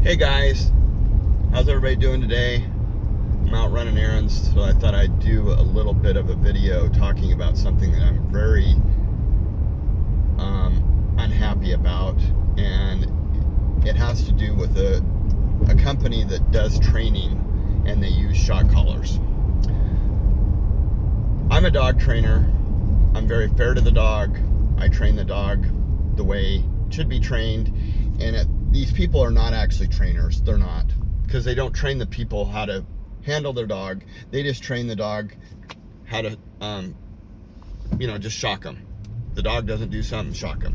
Hey guys, how's everybody doing today? I'm out running errands, so I thought I'd do a little bit of a video talking about something that I'm very unhappy about, and it has to do with a company that does training and they use shot collars. I'm a dog trainer. I'm very fair to the dog. I train the dog the way it should be trained, and these people are not actually trainers. They're not, because they don't train the people how to handle their dog. They just train the dog how to, just shock them. The dog doesn't do something, shock them.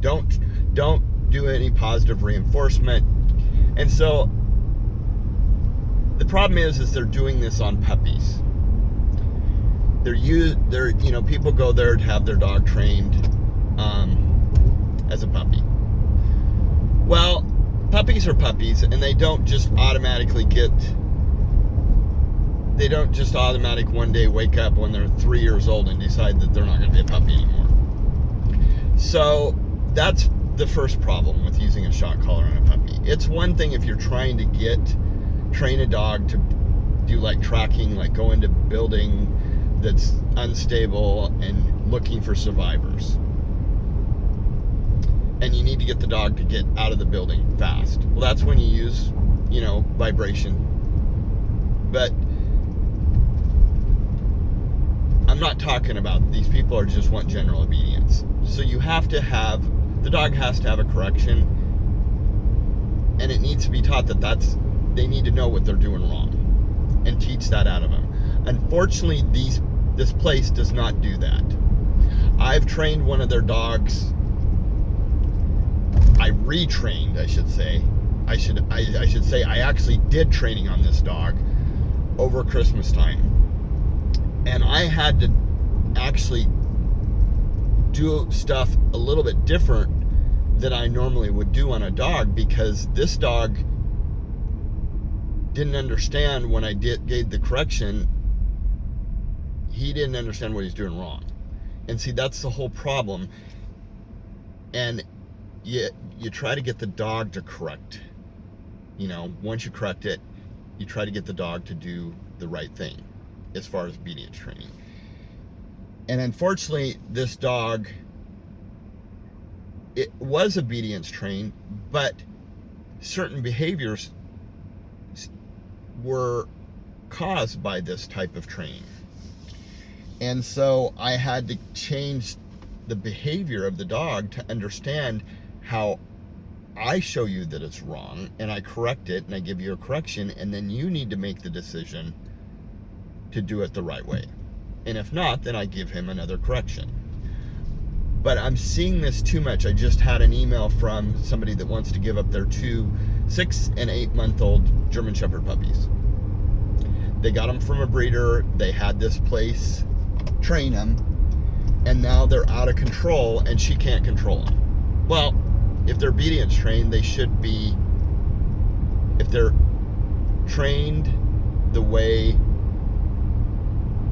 Don't do any positive reinforcement. And so the problem is they're doing this on puppies. People go there to have their dog trained as a puppy. Well, puppies are puppies, and they don't just automatically one day wake up when they're 3 years old and decide that they're not going to be a puppy anymore. So that's the first problem with using a shock collar on a puppy. It's one thing if you're trying to train a dog to do like tracking, like go into building that's unstable and looking for survivors. And you need to get the dog to get out of the building fast. Well, that's when you use, vibration. But I'm not talking about, these people are just want general obedience. So the dog has to have a correction, and it needs to be taught they need to know what they're doing wrong and teach that out of them. Unfortunately, this place does not do that. I've trained one of their dogs. I retrained, I should say. I should say I actually did training on this dog over Christmas time. And I had to actually do stuff a little bit different than I normally would do on a dog, because this dog didn't understand when I gave the correction. He didn't understand what he's doing wrong. And see, that's the whole problem. And you try to get the dog to correct. Once you correct it, you try to get the dog to do the right thing as far as obedience training. And unfortunately, this dog, it was obedience trained, but certain behaviors were caused by this type of training. And so I had to change the behavior of the dog to understand how I show you that it's wrong, and I correct it, and I give you a correction, and then you need to make the decision to do it the right way. And if not, then I give him another correction. But I'm seeing this too much. I just had an email from somebody that wants to give up their 2 6 and 8 month old German Shepherd puppies. They got them from a breeder. They had this place train them, and now they're out of control, and she can't control them. Well, if they're obedience trained, they should be, if they're trained the way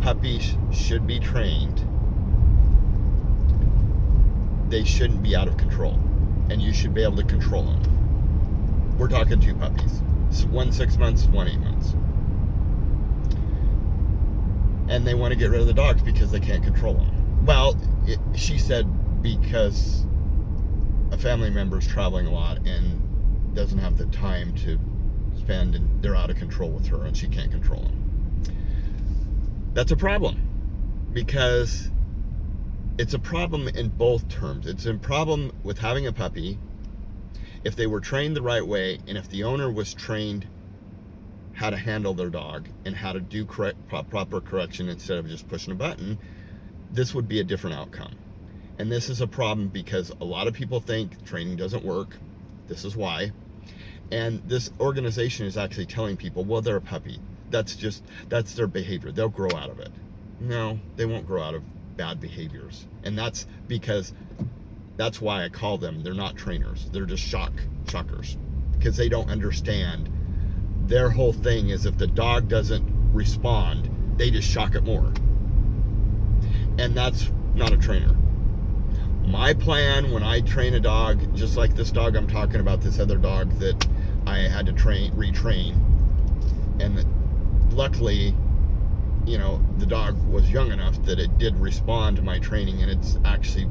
puppies should be trained, they shouldn't be out of control, and you should be able to control them. We're talking 2 puppies, one 6 months, one 8 months. And they want to get rid of the dogs because they can't control them. Well, she said because a family member is traveling a lot and doesn't have the time to spend, and they're out of control with her and she can't control them. That's a problem, because it's a problem in both terms. It's a problem with having a puppy if they were trained the right way, and if the owner was trained how to handle their dog and how to do proper correction instead of just pushing a button. This would be a different outcome. And this is a problem because a lot of people think training doesn't work. This is why. And this organization is actually telling people, well, they're a puppy. That's their behavior. They'll grow out of it. No, they won't grow out of bad behaviors. And that's why I call them, they're not trainers. They're just shockers, because they don't understand. Their whole thing is if the dog doesn't respond, they just shock it more. And that's not a trainer. My plan when I train a dog, just like this dog I'm talking about, this other dog that I had to retrain. And luckily, the dog was young enough that it did respond to my training, and it's actually,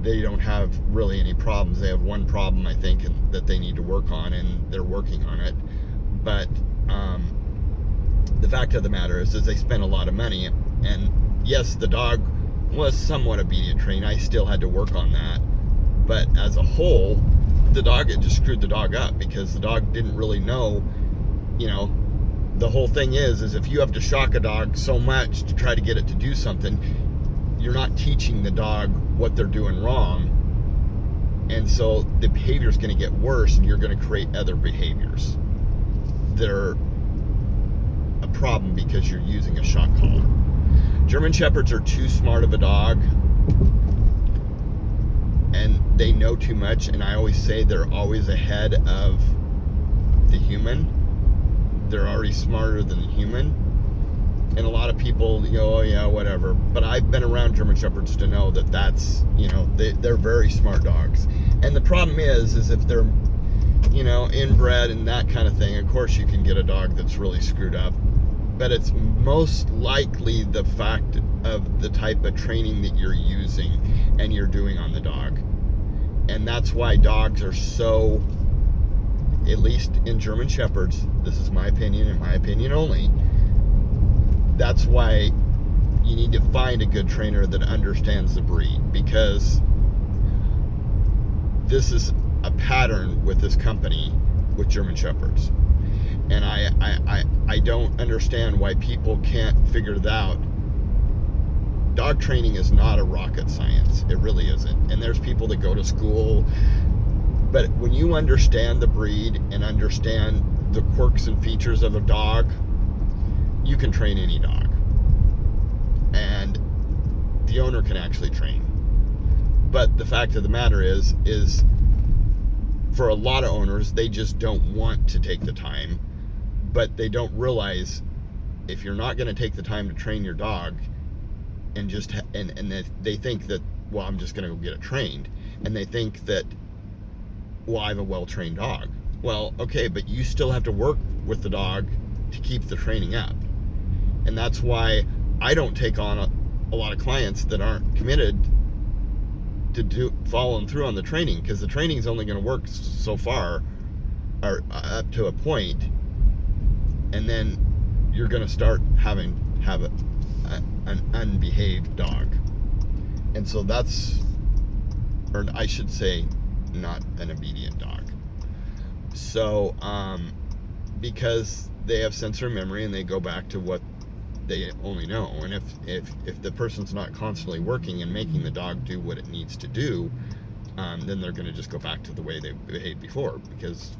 they don't have really any problems. They have one problem, I think, that they need to work on, and they're working on it. But the fact of the matter is they spent a lot of money, and yes, the dog was somewhat obedient trained. I still had to work on that. But as a whole, it just screwed the dog up, because the dog didn't really know, the whole thing is if you have to shock a dog so much to try to get it to do something, you're not teaching the dog what they're doing wrong. And so the behavior is going to get worse, and you're going to create other behaviors that are a problem because you're using a shock collar. German Shepherds are too smart of a dog, and they know too much, and I always say they're always ahead of the human. They're already smarter than the human. And a lot of people go, oh yeah, whatever. But I've been around German Shepherds to know that that's, they're very smart dogs. And the problem is if they're, inbred and that kind of thing, of course you can get a dog that's really screwed up. But it's most likely the fact of the type of training that you're using and you're doing on the dog. And that's why dogs are so, at least in German Shepherds, this is my opinion and my opinion only, that's why you need to find a good trainer that understands the breed, because this is a pattern with this company with German Shepherds. And I don't understand why people can't figure it out. Dog training is not a rocket science. It really isn't. And there's people that go to school, but when you understand the breed and understand the quirks and features of a dog, you can train any dog. And the owner can actually train. But the fact of the matter is for a lot of owners, they just don't want to take the time, but they don't realize if you're not going to take the time to train your dog and just, they think that, well, I'm just going to go get it trained. And they think that, well, I have a well-trained dog. Well, okay, but you still have to work with the dog to keep the training up. And that's why I don't take on a lot of clients that aren't committed to following through on the training, because the training is only going to work so far, or up to a point, and then you're going to start have an unbehaved dog. And so that's, or I should say, not an obedient dog. So because they have sensory memory and they go back to what they only know. And if the person's not constantly working and making the dog do what it needs to do, then they're going to just go back to the way they behaved before, because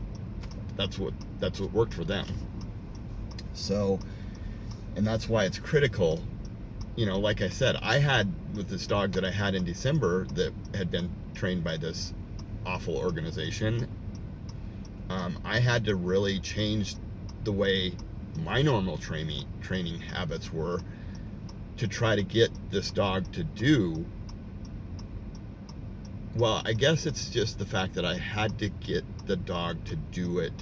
that's what worked for them. So, and that's why it's critical. Like I said, I had with this dog that I had in December that had been trained by this awful organization, I had to really change the way my normal training habits were to try to get this dog to do, well, I guess it's just the fact that I had to get the dog to do it,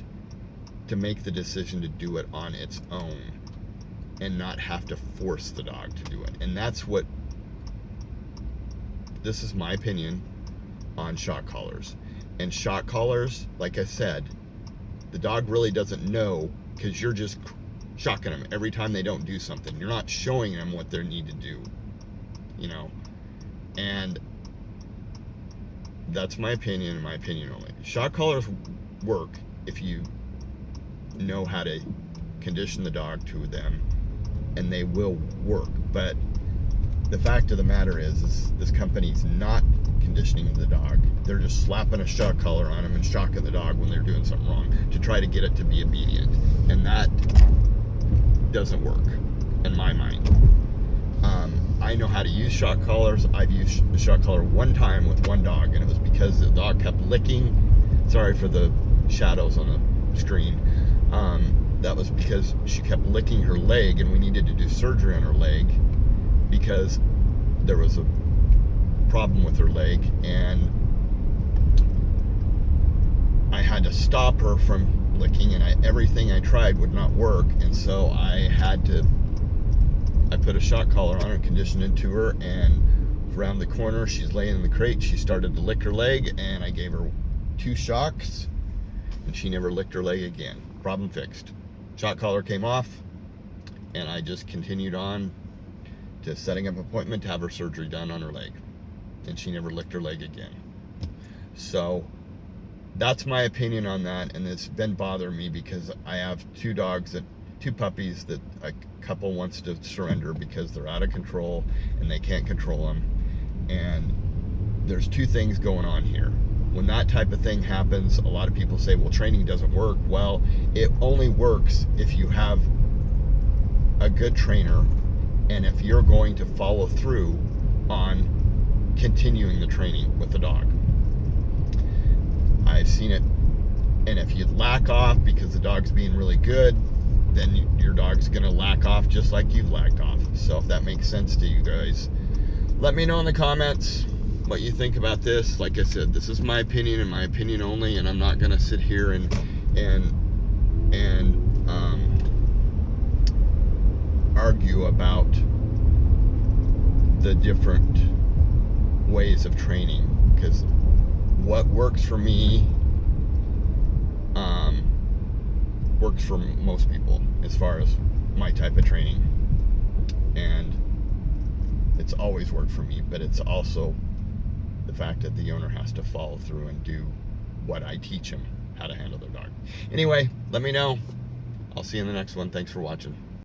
to make the decision to do it on its own and not have to force the dog to do it. And that's what, this is my opinion on shock collars. And shock collars, like I said, the dog really doesn't know, because you're just shocking them every time they don't do something. You're not showing them what they need to do, and that's my opinion and my opinion only. Shock collars work if you know how to condition the dog to them, and they will work. But the fact of the matter is this company's not conditioning the dog. They're just slapping a shock collar on them and shocking the dog when they're doing something wrong to try to get it to be obedient. And that doesn't work in my mind. I know how to use shock collars. I've used a shock collar one time with one dog, and it was because the dog kept licking. Sorry for the shadows on the screen. That was because she kept licking her leg, and we needed to do surgery on her leg because there was a problem with her leg. And I had to stop her from licking, and everything I tried would not work, and so I put a shock collar on her, conditioned it to her, and around the corner, she's laying in the crate, she started to lick her leg, and I gave her 2 shocks, and she never licked her leg again. Problem fixed. Shock collar came off, and I just continued on to setting up an appointment to have her surgery done on her leg, and she never licked her leg again. So that's my opinion on that, and it's been bothering me because I have 2 puppies that a couple wants to surrender because they're out of control and they can't control them. And there's 2 things going on here. When that type of thing happens, a lot of people say, well, training doesn't work. Well, it only works if you have a good trainer and if you're going to follow through on continuing the training with the dog. I've seen it, and if you lack off because the dog's being really good, then your dog's gonna lack off just like you've lacked off. So if that makes sense to you guys, let me know in the comments what you think about this. Like I said, this is my opinion and my opinion only, and I'm not gonna sit here and argue about the different ways of training, because what works for me works for most people as far as my type of training, and it's always worked for me. But it's also the fact that the owner has to follow through and do what I teach them how to handle their dog. Anyway, let me know. I'll see you in the next one. Thanks for watching.